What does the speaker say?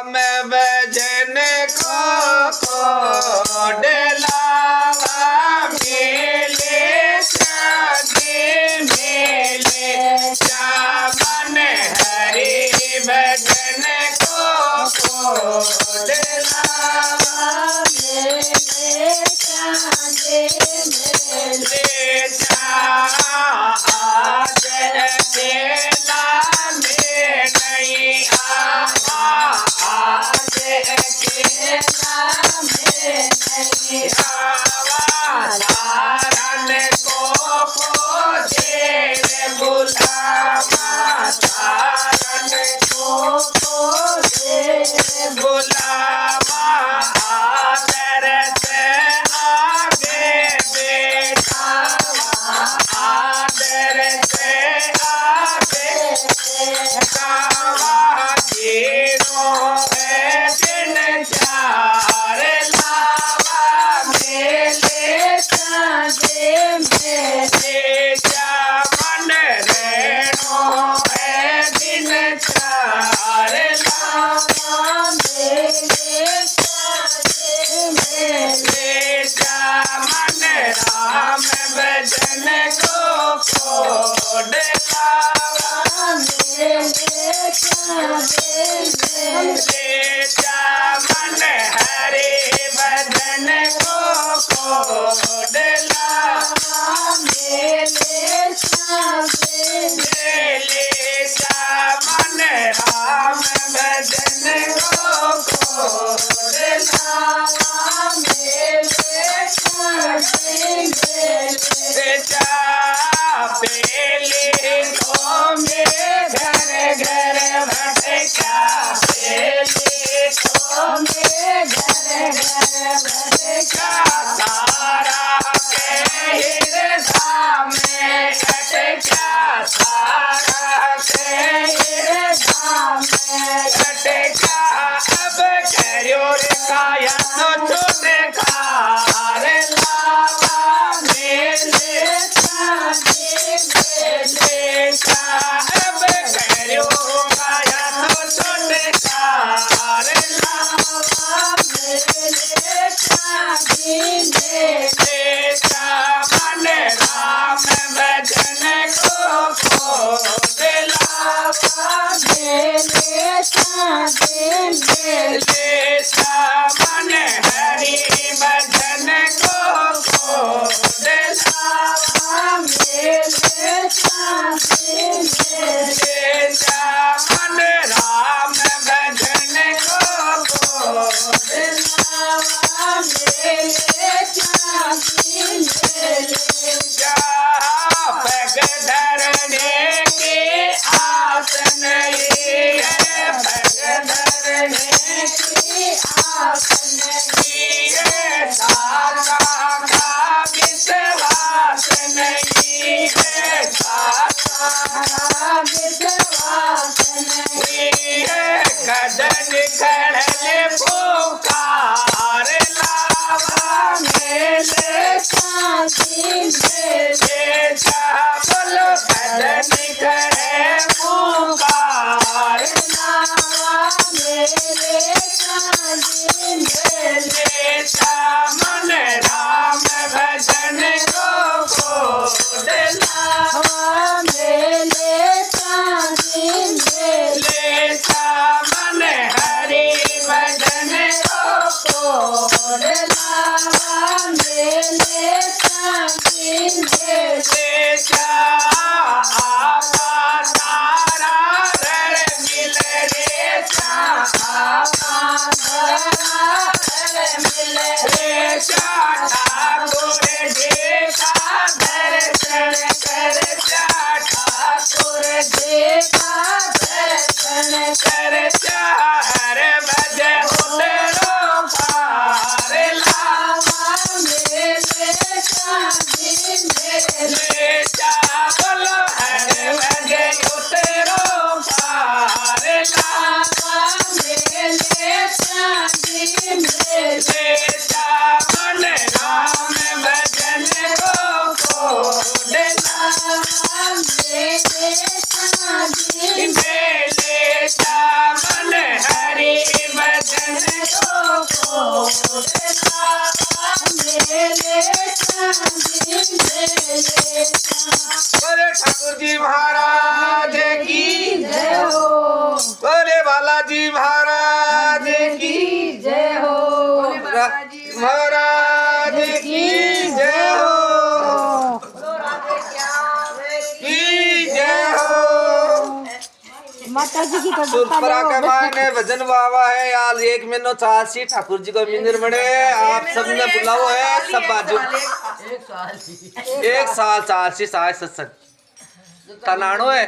मैं भजन को डलावा मेले शादी मेले चावन हरि भजन को डलावा मेले शादी मेले आज अकेला में नहीं आज अकेला में नहीं सारन को खोजे बुलावा सारन को खोजे बुलावा आदर से आगे बेटावा आदर से आगे बेटावा जीरो है दिन चार लावा मेले साजे मेले चावन रेणो है दिन चार लावा मेले साजे मेले चावन राम भजन को डलावा मेले साजे मेले चावन हरि भजन को डलावा मेले साजे मेले चावन राम भजन को डलावा मेले साजे मेले पेले तो में घर घर भटका पेले तो में घर घर भटका तारा के हृदय में अटका तारा के हृदय में अटका अब करो काया तो छुटका रे लावा मेले साजे मेले अब करो काया तो छुटका रे लावा मेले साजे मेले चावन राम भजन को डलावा मेले साजे मेले चावन हरि भजन को डलावा मेले साजे मेले चावन राम भजन को डलावा मेले साजे मेले पग धरने की आस नहीं है पग धरने की आस नहीं है दाता का विश्वास नहीं है दाता का विश्वास नहीं है कदन खड़ल पुकार लावा मेले साजे मेले बोलो कदन खड़े पुकार लावा मेले साजे मेले चावन राम भजन को डलावा मेले साजे मेले चावन हरि भजन को डलावा मेले साजे मेले आपा तारा रण मिल रे आपा मिल रे ठाकुर देखा दर्शन कर ठाकुर देखा दर्शन कर हर भज उतरो पार लावा मेले साजे मेले बोलो हर भज उतरो पार लावा मेले साजे मेले चावन राम भजन को डलावा मेले साजे मेले चावन हरि तोरे लावा मेले चांदी मेले बोले ठाकुर जी महाराज की जय हो बोले बालाजी महाराज की जय हो महाराज की जय हो की जय हो। माता जी की सुरपरा के मायने भजन बाबा है यार। 1 महीनो 84 ठाकुर जी को मंदिर बने। आप सबने बुलाओ है सब बाजू 1 साल 84 साल सत्संग तनाड़ो है।